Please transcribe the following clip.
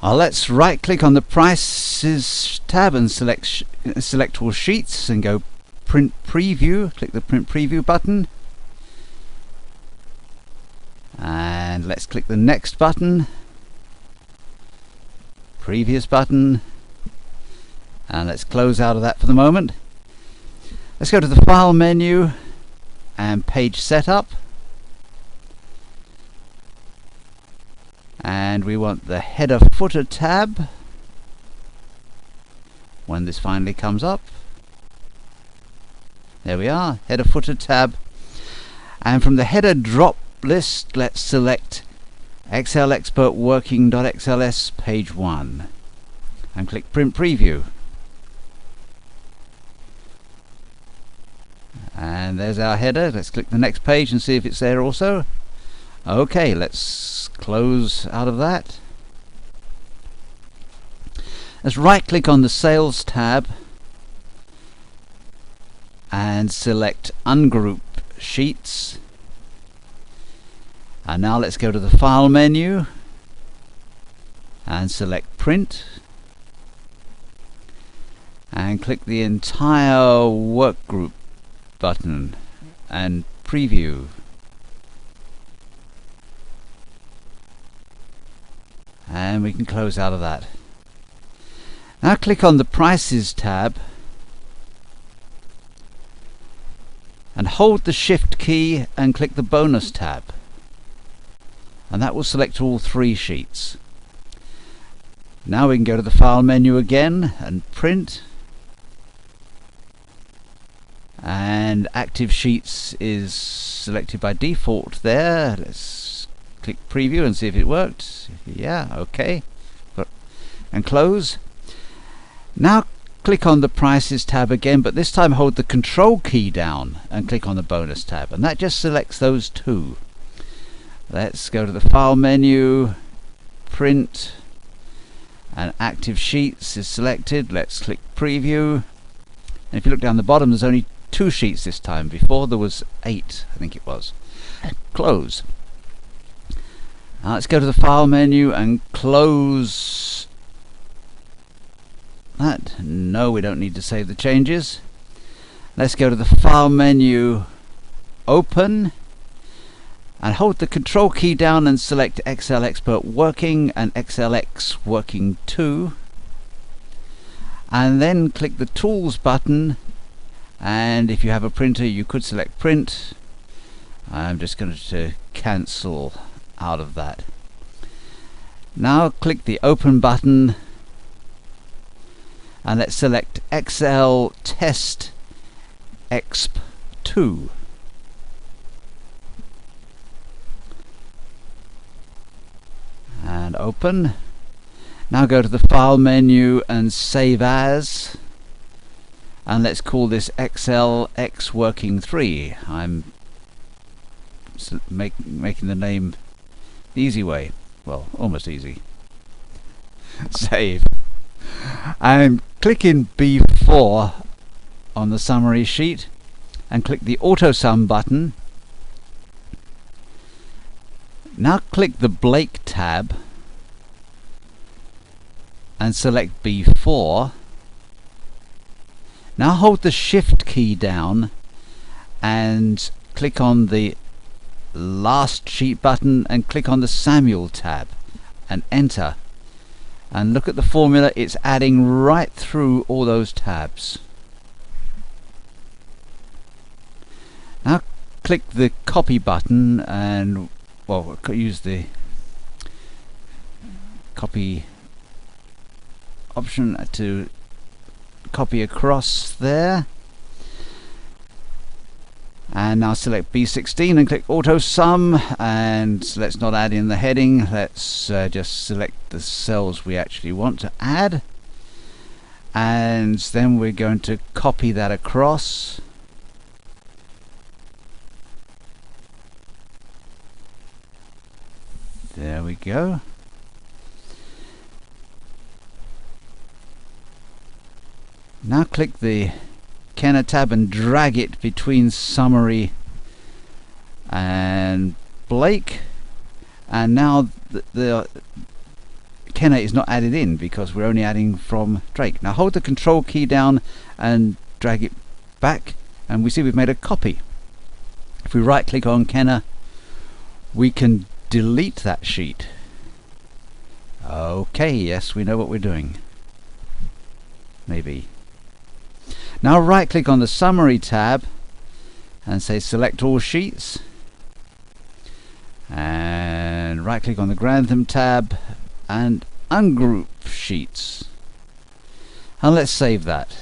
Let's right click on the Prices tab and select all sheets and go Print Preview. Click the Print Preview button. And let's click the Next button. Previous button. And let's close out of that for the moment. Let's go to the File menu and Page Setup. And we want the Header Footer tab when this finally comes up. There we are, Header Footer tab. And from the header drop list, let's select Excel Expert Working.xls page 1 and click Print Preview. And there's our header. Let's click the next page and see if it's there also. Okay, let's close out of that. Let's right click on the Sales tab and select Ungroup Sheets. And now let's go to the File menu and select Print and click the entire workgroup button and Preview. And we can close out of that. Now click on the Prices tab and hold the Shift key and click the Bonus tab. And that will select all 3 sheets. Now we can go to the File menu again and Print. And Active Sheets is selected by default there. Let's click Preview and see if it worked. Yeah, okay. And close. Now click on the Prices tab again, but this time hold the Control key down and click on the Bonus tab, and that just selects those 2. Let's go to the File menu, Print, and Active Sheets is selected. Let's click Preview. And if you look down the bottom, there's only 2 sheets this time. Before there was 8, I think it was. Close. Now let's go to the File menu and close that. No, we don't need to save the changes. Let's go to the File menu, Open, and hold the Control key down and select Excel Expert Working and XLX Working 2. And then click the Tools button, and if you have a printer you could select Print. I'm just going to cancel out of that. Now click the Open button and let's select Excel Test Exp 2. And open. Now go to the File menu and Save As, and let's call this XLX Working 3. I'm making the name the easy way. Well, almost easy. Save. And click in B4 on the summary sheet and click the Auto Sum button. Now click the Blake tab and select B4. Now hold the Shift key down and click on the Last Sheet button and click on the Samuel tab and enter. And look at the formula, it's adding right through all those tabs. Now click the Copy button and, well, use the Copy option to copy across there. And now select B16 and click Auto Sum, and let's not add in the heading, let's just select the cells we actually want to add, and then we're going to copy that across. There we go. Now click the Kenner tab and drag it between Summary and Blake, and now the Kenna is not added in because we're only adding from Drake. Now hold the control key down and drag it back, and we see we've made a copy. If we right click on Kenna, we can delete that sheet. Okay, yes, we know what we're doing. Maybe. Now right click on the summary tab and say select all sheets, and right click on the Grantham tab and ungroup sheets, and let's save that.